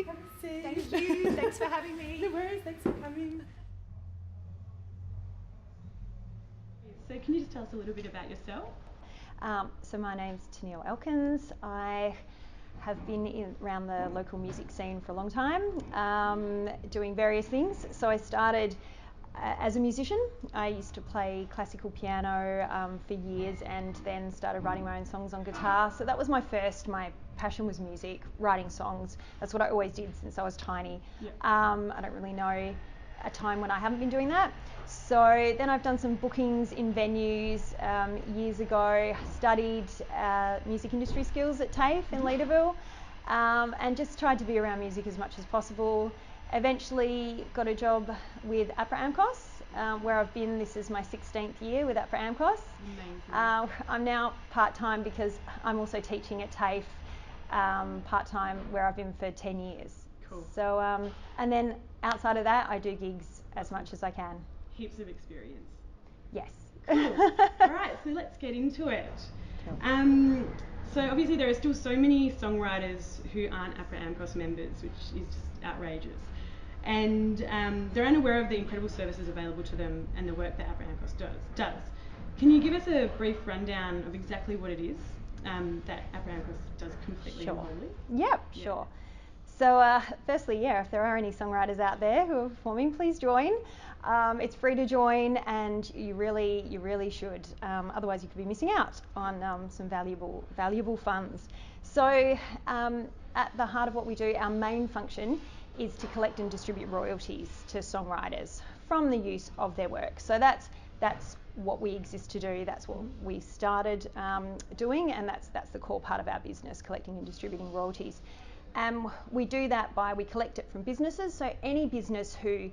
you. Thank you. Thanks for having me. No worries, thanks for coming. So can you just tell us a little bit about yourself? So my name's Tenille Elkins. I have been around the local music scene for a long time, doing various things. So I started as a musician. I used to play classical piano for years and then started writing my own songs on guitar. So that was my passion was music, writing songs. That's what I always did since I was tiny. Yep. I don't really know a time when I haven't been doing that. So then I've done some bookings in venues years ago, studied music industry skills at TAFE in Leederville, and just tried to be around music as much as possible. Eventually got a job with APRA AMCOS, where I've been, this is my 16th year with APRA AMCOS. Amazing. I'm now part-time because I'm also teaching at TAFE part-time, where I've been for 10 years. Cool. So, and then outside of that, I do gigs as much as I can. Heaps of experience. Yes. Cool. All right, so let's get into it. Cool. So obviously there are still so many songwriters who aren't APRA AMCOS members, which is just outrageous. And they're unaware of the incredible services available to them and the work that APRA AMCOS does. Can you give us a brief rundown of exactly what it is that APRA AMCOS does completely and wholly? Yep, Yeah. sure. So firstly, if there are any songwriters out there who are performing, please join. It's free to join, and you really should. Otherwise, you could be missing out on some valuable funds. So at the heart of what we do, our main function is to collect and distribute royalties to songwriters from the use of their work. So that's what we exist to do. That's what we started doing, and that's the core part of our business, collecting and distributing royalties. We do that we collect it from businesses. So any business who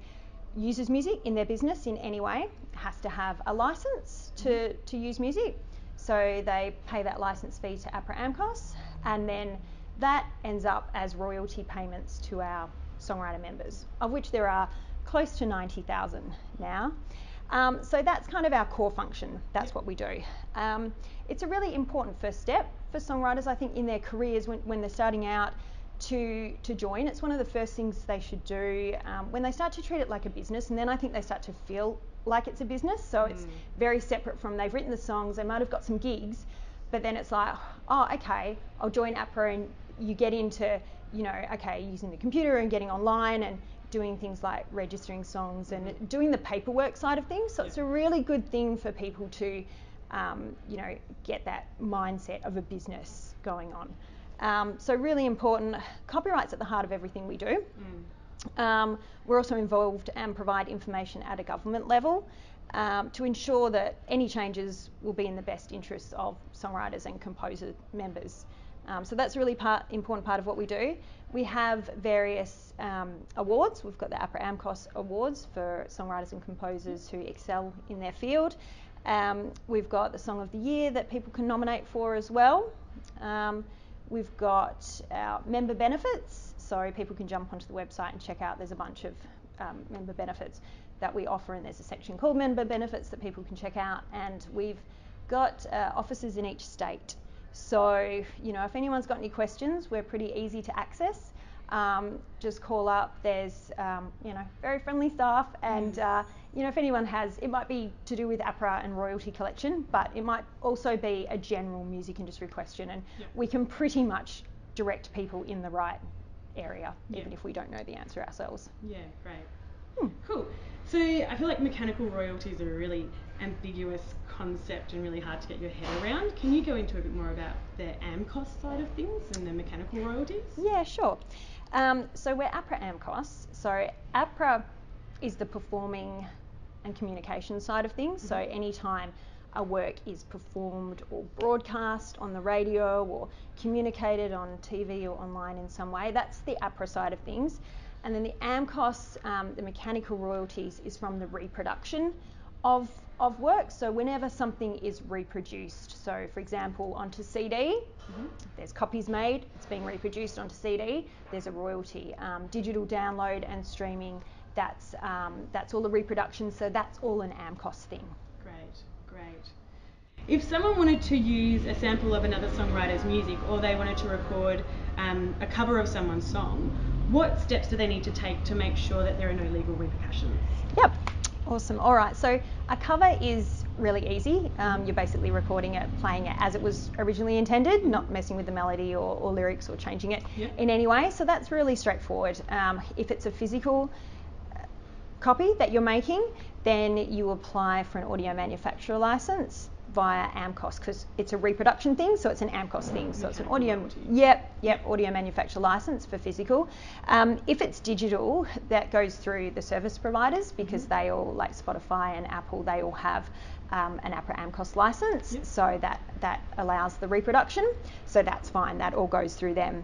uses music in their business in any way has to have a license to use music. So they pay that license fee to APRA AMCOS, and then that ends up as royalty payments to our songwriter members, of which there are close to 90,000 now. So that's kind of our core function. That's what we do. It's a really important first step for songwriters, I think, in their careers when they're starting out to join. It's one of the first things they should do when they start to treat it like a business, and then I think they start to feel like it's a business. So it's very separate from, they've written the songs, they might have got some gigs, but then it's like, oh, okay, I'll join APRA, and you get into, using the computer and getting online and doing things like registering songs and doing the paperwork side of things. So it's a really good thing for people to, get that mindset of a business going on. So really important. Copyright's at the heart of everything we do. We're also involved and provide information at a government level to ensure that any changes will be in the best interests of songwriters and composer members. So that's a really important part of what we do. We have various awards. We've got the APRA AMCOS awards for songwriters and composers who excel in their field. We've got the Song of the Year that people can nominate for as well. We've got our member benefits, so people can jump onto the website and check out. There's a bunch of member benefits that we offer, and there's a section called member benefits that people can check out. And we've got offices in each state. So, if anyone's got any questions, we're pretty easy to access. Just call up. There's, very friendly staff, and if anyone has, it might be to do with APRA and royalty collection, but it might also be a general music industry question, and we can pretty much direct people in the right area, even if we don't know the answer ourselves. Yeah, great. Cool. So I feel like mechanical royalties are a really ambiguous concept and really hard to get your head around. Can you go into a bit more about the AMCOS side of things and the mechanical royalties? Yeah, sure. So we're APRA AMCOS. So APRA is the performing and communication side of things. So anytime a work is performed or broadcast on the radio or communicated on TV or online in some way, that's the APRA side of things. And then the AMCOS, the mechanical royalties, is from the reproduction of work. So whenever something is reproduced, so for example onto CD, there's copies made, it's being reproduced onto CD, there's a royalty. Digital download and streaming, that's all the reproduction, so that's all an AMCOS thing. Great. If someone wanted to use a sample of another songwriter's music, or they wanted to record a cover of someone's song, what steps do they need to take to make sure that there are no legal repercussions? Yep. Awesome. All right. So a cover is really easy. You're basically recording it, playing it as it was originally intended, not messing with the melody or lyrics or changing it in any way. So that's really straightforward. If it's a physical copy that you're making, then you apply for an audio manufacturer license via AMCOS, because it's a reproduction thing, so it's an AMCOS thing. So it's an audio, audio manufacturer license for physical. If it's digital, that goes through the service providers, because they all, like Spotify and Apple, they all have an APRA AMCOS license, so that allows the reproduction. So that's fine. That all goes through them.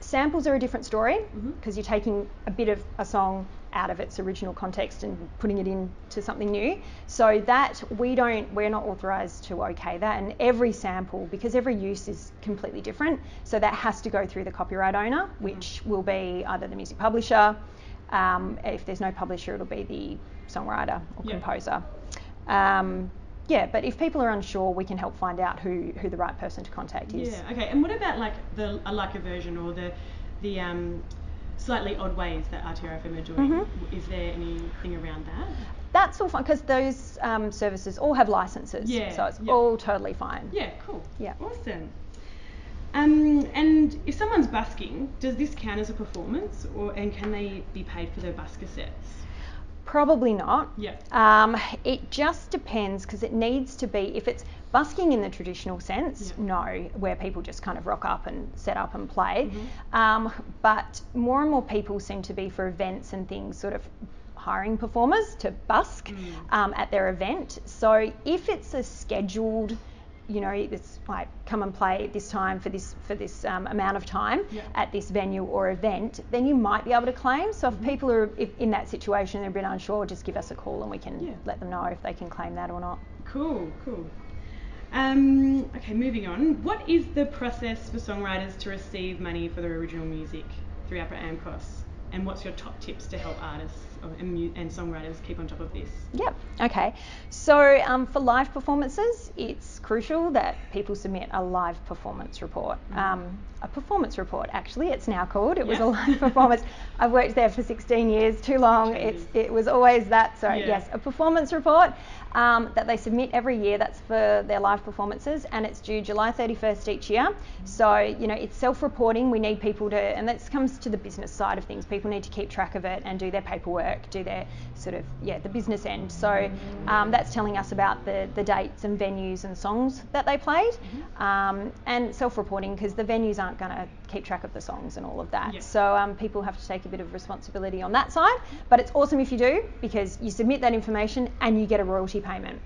Samples are a different story, because you're taking a bit of a song out of its original context and putting it into something new. So that we're not authorised to okay that, and every sample, because every use is completely different, so that has to go through the copyright owner, which will be either the music publisher, if there's no publisher, it'll be the songwriter or composer. But if people are unsure, we can help find out who the right person to contact is. Yeah, okay. And what about like a version or the slightly odd ways that RTRFM are doing? Is there anything around that? That's all fine, because those services all have licenses, so it's all totally fine. Yeah, cool. Yeah. Awesome. And if someone's busking, does this count as a performance, and can they be paid for their busker sets? Probably not. Yeah. It just depends, because it needs to be, if it's busking in the traditional sense, no, where people just kind of rock up and set up and play. But more and more people seem to be, for events and things, sort of hiring performers to busk at their event. So if it's a scheduled, it's like, come and play at this time for this amount of time at this venue or event, then you might be able to claim. So if people are in that situation, they're a bit unsure, just give us a call and we can let them know if they can claim that or not. Cool. Okay, moving on. What is the process for songwriters to receive money for their original music through APRA AMCOS? And what's your top tips to help artists and songwriters keep on top of this? Yep. Okay. So for live performances, it's crucial that people submit a live performance report. A performance report, actually, it's now called. It was a live performance. I've worked there for 16 years, too long. It was always that. So yes, a performance report that they submit every year. That's for their live performances, and it's due July 31st each year. So it's self-reporting. We need people to, and that comes to the business side of things. People need to keep track of it and do their paperwork, do their sort of the business end. So that's telling us about the dates and venues and songs that they played, and self-reporting, because the venues aren't going to keep track of the songs and all of that. So people have to take a bit of responsibility on that side. But it's awesome if you do, because you submit that information and you get a royalty payment,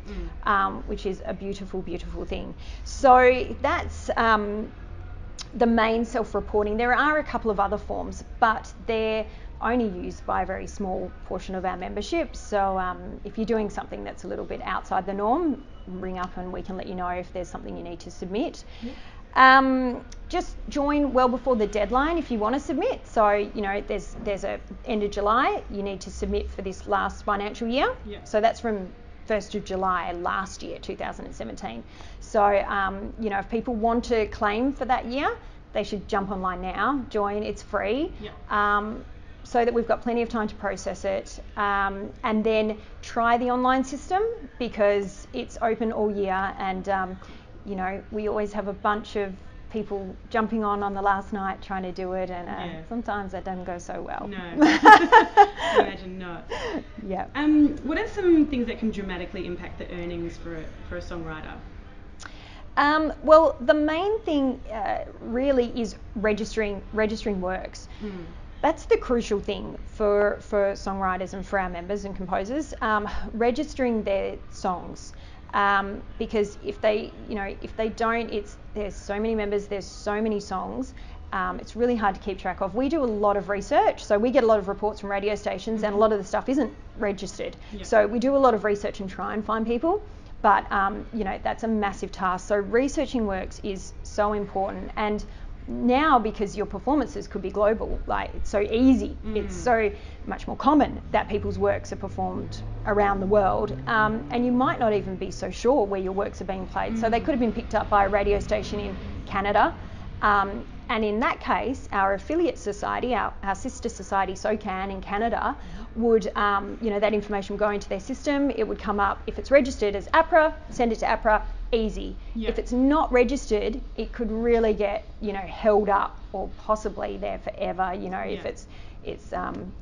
which is a beautiful, beautiful thing. So that's the main self-reporting. There are a couple of other forms, but they're only used by a very small portion of our membership. So if you're doing something that's a little bit outside the norm, ring up and we can let you know if there's something you need to submit. Just join well before the deadline if you want to submit. So there's a end of July, you need to submit for this last financial year. So that's from 1st of July last year, 2017. So if people want to claim for that year, they should jump online now, join, it's free, so that we've got plenty of time to process it, and then try the online system, because it's open all year, and we always have a bunch of people jumping on the last night trying to do it, and sometimes that doesn't go so well. No, I imagine not. Yeah. What are some things that can dramatically impact the earnings for a songwriter? Well, the main thing really is registering works. That's the crucial thing for songwriters and for our members and composers, registering their songs. Because if they don't, there's so many members, there's so many songs, it's really hard to keep track of. We do a lot of research, so we get a lot of reports from radio stations, and a lot of the stuff isn't registered. So we do a lot of research and try and find people, but that's a massive task. So researching works is so important, and now, because your performances could be global, like it's so easy, it's so much more common that people's works are performed around the world, and you might not even be so sure where your works are being played. So they could have been picked up by a radio station in Canada, And in that case, our affiliate society, our sister society, SOCAN in Canada, would, that information would go into their system. It would come up, if it's registered as APRA, send it to APRA, easy. Yeah. If it's not registered, it could really get, held up or possibly there forever, if it's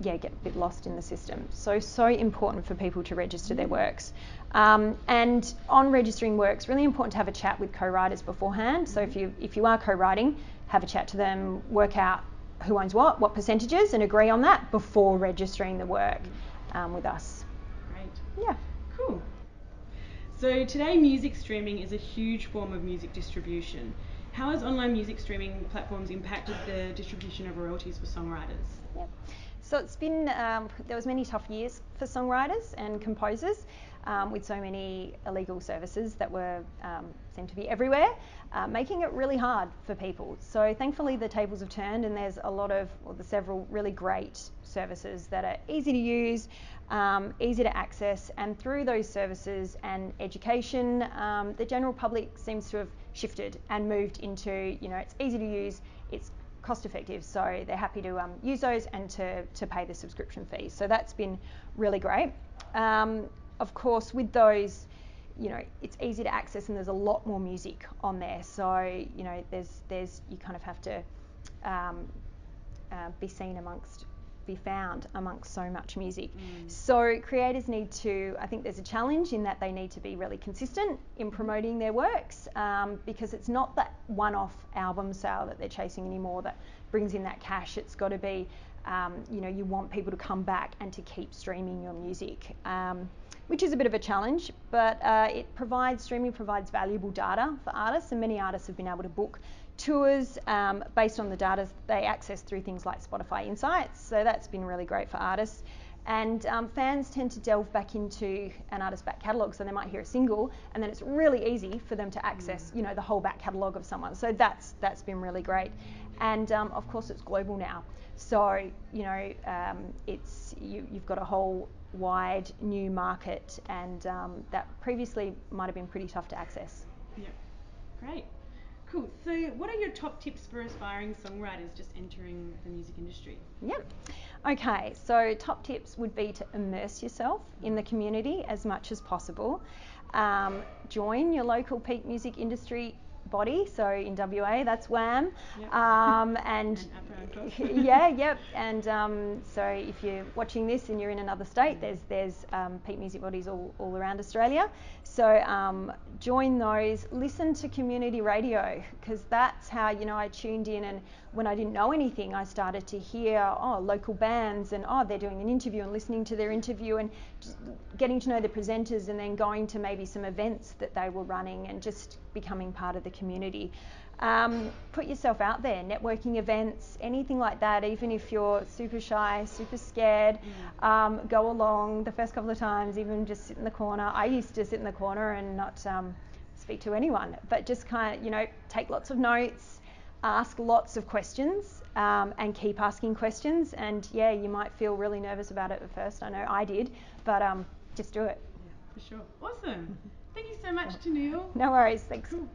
get a bit lost in the system. So important for people to register their works. And on registering works, really important to have a chat with co-writers beforehand. So if you are co-writing, have a chat to them, work out who owns what percentages, and agree on that before registering the work with us. Great. Yeah. Cool. So today, music streaming is a huge form of music distribution. How has online music streaming platforms impacted the distribution of royalties for songwriters? Yep. So it's been, there was many tough years for songwriters and composers with so many illegal services that were seemed to be everywhere, making it really hard for people. So thankfully the tables have turned, and there's several really great services that are easy to use, easy to access, and through those services and education, the general public seems to have shifted and moved into, it's easy to use, it's cost effective, so they're happy to use those and to pay the subscription fees. So that's been really great. Of course, with those, it's easy to access, and there's a lot more music on there. So there's you kind of have to be found amongst so much music. So creators need to, I think there's a challenge in that they need to be really consistent in promoting their works, because it's not that one-off album sale that they're chasing anymore that brings in that cash. It's got to be, you want people to come back and to keep streaming your music, which is a bit of a challenge, but streaming provides valuable data for artists, and many artists have been able to book tours based on the data they access through things like Spotify Insights. So that's been really great for artists. And fans tend to delve back into an artist's back catalogue, so they might hear a single, and then it's really easy for them to access, the whole back catalogue of someone. So that's been really great. And of course, it's global now. So you've got a whole wide new market, and that previously might have been pretty tough to access. Yeah, great. Cool. So what are your top tips for aspiring songwriters just entering the music industry? Yep. Okay, so top tips would be to immerse yourself in the community as much as possible. Join your local peak music industry body. So in WA, that's WAM. Yep. And APRA AMCOS. Yep. And so if you're watching this and you're in another state, there's peak music bodies all around Australia. So join those. Listen to community radio, because that's how I tuned in, and when I didn't know anything, I started to hear local bands, and they're doing an interview, and listening to their interview and just getting to know the presenters, and then going to maybe some events that they were running and just becoming part of the community. Put yourself out there, networking events, anything like that. Even if you're super shy, super scared, go along the first couple of times, even just sit in the corner. I used to sit in the corner and not speak to anyone, but just kind of, take lots of notes, ask lots of questions, and keep asking questions. And you might feel really nervous about it at first. I know I did, but just do it. Yeah, for sure. Awesome. Thank you so much, Tenille. No worries. Thanks. Cool.